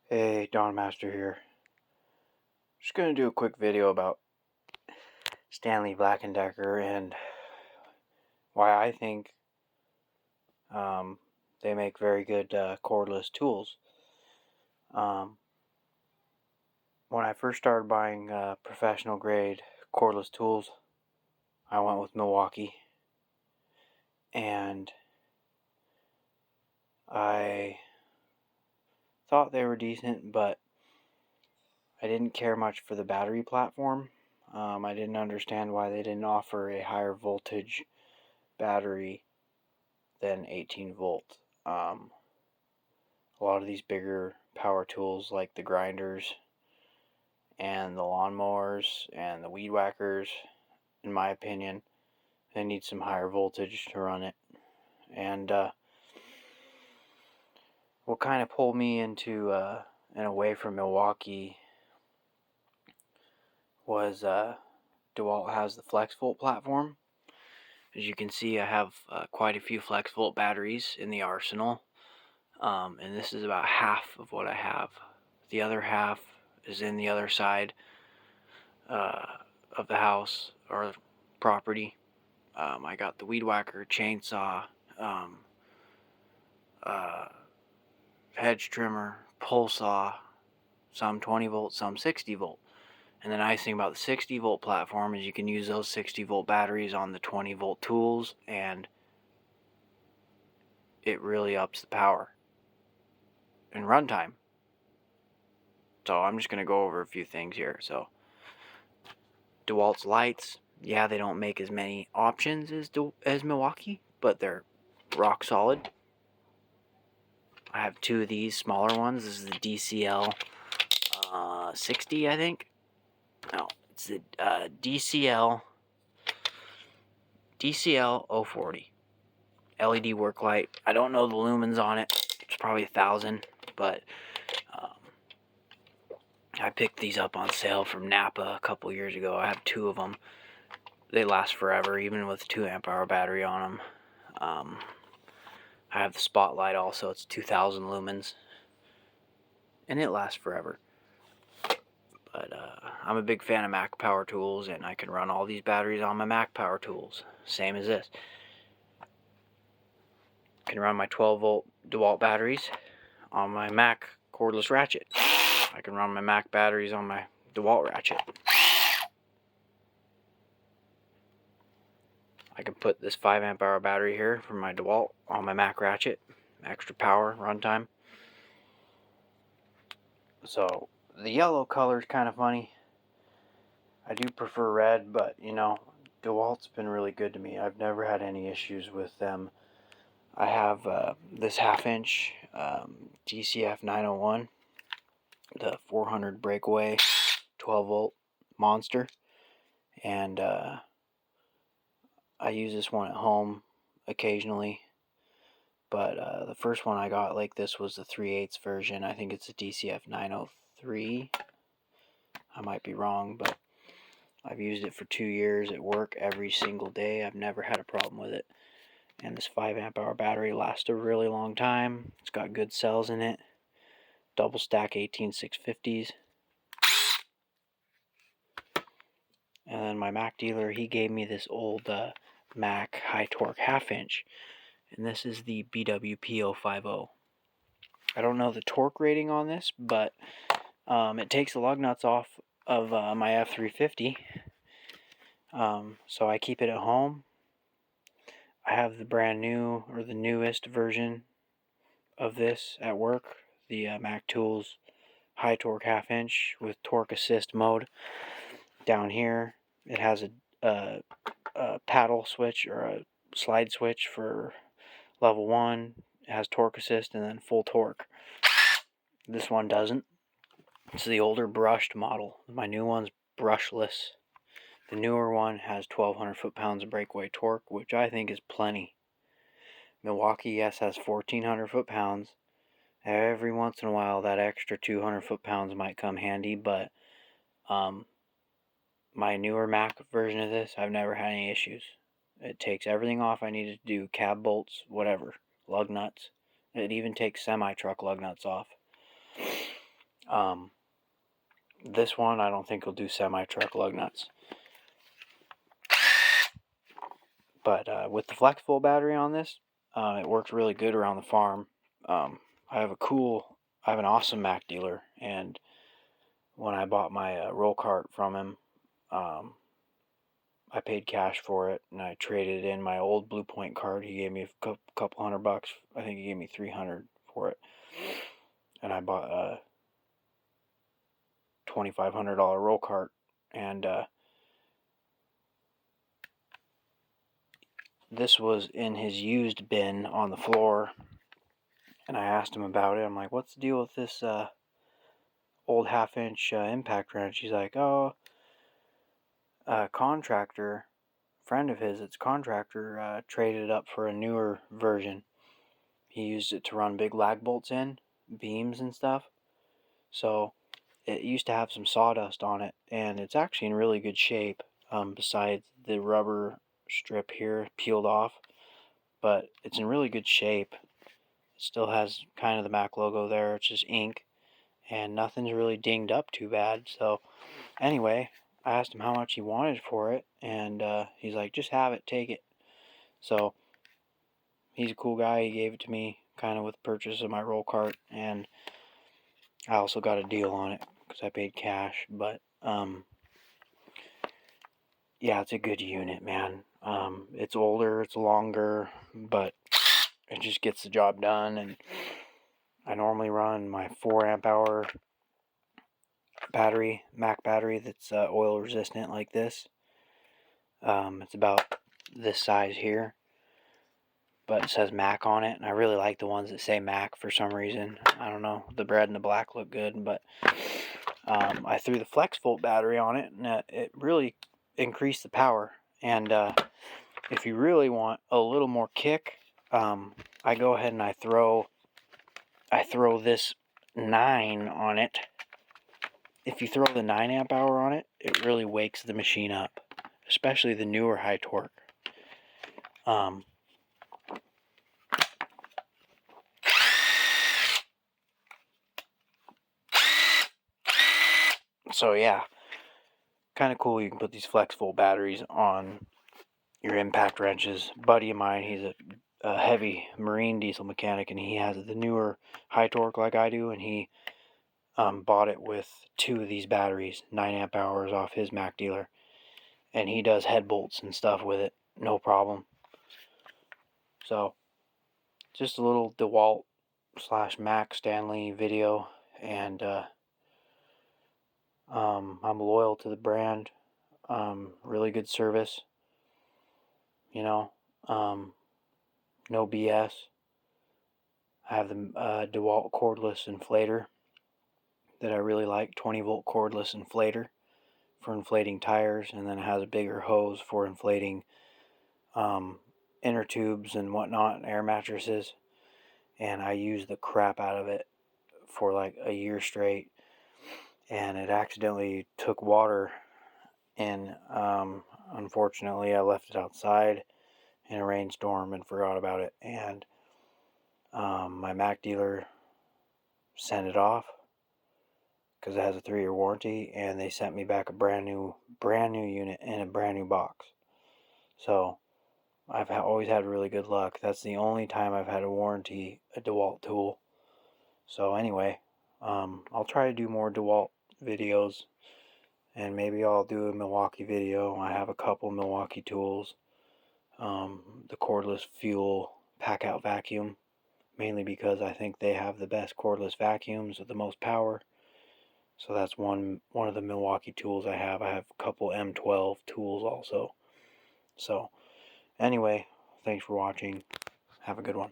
Hey, Don Master here. Just gonna do a quick video about Stanley Black & Decker and why I think they make very good cordless tools. When I first started buying professional grade cordless tools, I went with Milwaukee, and I thought they were decent, but I didn't care much for the battery platform. I didn't understand why they didn't offer a higher voltage battery than 18 volt. A lot of these bigger power tools like the grinders and the lawnmowers and the weed whackers, in my opinion, they need some higher voltage to run it. And what kind of pulled me into and away from Milwaukee was DeWalt has the FlexVolt platform. As you can see, I have quite a few FlexVolt batteries in the arsenal, and this is about half of what I have. The other half is in the other side of the house or property. I got the weed whacker, chainsaw, hedge trimmer, pole saw, some 20 volt, some 60 volt. And the nice thing about the 60 volt platform is you can use those 60 volt batteries on the 20 volt tools, and it really ups the power and runtime. So I'm just going to go over a few things here. So DeWalt's lights, yeah, they don't make as many options as Milwaukee, but they're rock solid. I have two of these smaller ones. This is the DCL 60, I think. No, it's the DCL 040 LED work light. I don't know the lumens on it. It's probably 1,000, but I picked these up on sale from Napa a couple years ago. I have two of them. They last forever, even with a 2 amp hour battery on them. I have the Spotlight also. It's 2,000 lumens, and it lasts forever. But I'm a big fan of Mac Power Tools, and I can run all these batteries on my Mac Power Tools. Same as this. I can run my 12 volt DeWalt batteries on my Mac cordless ratchet. I can run my Mac batteries on my DeWalt ratchet. I can put this 5 amp hour battery here from my DeWalt on my Mac ratchet. Extra power, runtime. So the yellow color is kind of funny. I do prefer red, but you know, DeWalt's been really good to me. I've never had any issues with them. I have this 1/2 inch DCF 901, the 400 breakaway 12 volt monster, and I use this one at home occasionally, but the first one I got like this was the 3/8 version. I think it's a DCF 903. I might be wrong, but I've used it for 2 years at work every single day. I've never had a problem with it. And this 5 amp hour battery lasts a really long time. It's got good cells in it. Double stack 18650s. And then my Mac dealer, he gave me this old Mac high torque 1/2 inch. And this is the BWP050. I don't know the torque rating on this, but it takes the lug nuts off of my F350. So I keep it at home. I have the brand new, or the newest version of this at work, the Mac Tools high torque 1/2 inch with torque assist mode. Down here it has a paddle switch or a slide switch for level 1. It has torque assist and then full torque. This one doesn't. It's the older brushed model. My new one's brushless. The newer one has 1,200 foot-pounds of breakaway torque, which I think is plenty. Milwaukee, yes, has 1,400 foot-pounds. Every once in a while, that extra 200 foot-pounds might come handy, but my newer Mac version of this, I've never had any issues. It takes everything off I needed to do, cab bolts, whatever, lug nuts. It even takes semi-truck lug nuts off. This one I don't think will do semi-truck lug nuts. But with the flexible battery on this, it works really good around the farm. I have an awesome Mac dealer, and when I bought my roll cart from him, I paid cash for it, and I traded in my old Blue Point card. He gave me a couple $100. I think he gave me $300 for it, and I bought a $2,500 roll cart. And this was in his used bin on the floor, and I asked him about it. I'm like, "What's the deal with this old half-inch impact wrench?" He's like, "Oh, a contractor, friend of his, it's contractor, traded it up for a newer version. He used it to run big lag bolts in, beams and stuff. So it used to have some sawdust on it, and it's actually in really good shape, besides the rubber strip here peeled off. But it's in really good shape. It still has kind of the Mac logo there. It's just ink, and nothing's really dinged up too bad. So anyway, I asked him how much he wanted for it, and he's like, "Just have it, take it." So he's a cool guy. He gave it to me kind of with the purchase of my roll cart, and I also got a deal on it because I paid cash. But yeah, it's a good unit, man. It's older, it's longer, but it just gets the job done. And I normally run my 4 amp hour battery, Mac battery, that's oil resistant like this. It's about this size here, but it says Mac on it, and I really like the ones that say Mac for some reason. I don't know, the red and the black look good. But I threw the flex volt battery on it, and it really increased the power. And if you really want a little more kick, I go ahead and I throw this 9 on it. If you throw the 9 amp hour on it, it really wakes the machine up, especially the newer high torque. So yeah, kind of cool. You can put these flex volt batteries on your impact wrenches. A buddy of mine, he's a heavy marine diesel mechanic, and he has the newer high torque like I do, and he bought it with 2 of these batteries, 9 amp hours off his Mac dealer, and he does head bolts and stuff with it, no problem. So just a little DeWalt / Mac Stanley video, and I'm loyal to the brand. Really good service, you know. No BS. I have the DeWalt cordless inflator that I really like, 20 volt cordless inflator for inflating tires, and then it has a bigger hose for inflating inner tubes and whatnot, and air mattresses. And I used the crap out of it for like a year straight, and it accidentally took water in. Unfortunately, I left it outside in a rainstorm and forgot about it, and my Mac dealer sent it off because it has a 3-year warranty, and they sent me back a brand new unit in a brand new box. So I've always had really good luck. That's the only time I've had a warranty a DeWalt tool. So anyway, I'll try to do more DeWalt videos, and maybe I'll do a Milwaukee video. I have a couple Milwaukee tools. The cordless fuel pack-out vacuum, mainly because I think they have the best cordless vacuums with the most power. So that's one of the Milwaukee tools I have. I have a couple M12 tools also. So anyway, thanks for watching. Have a good one.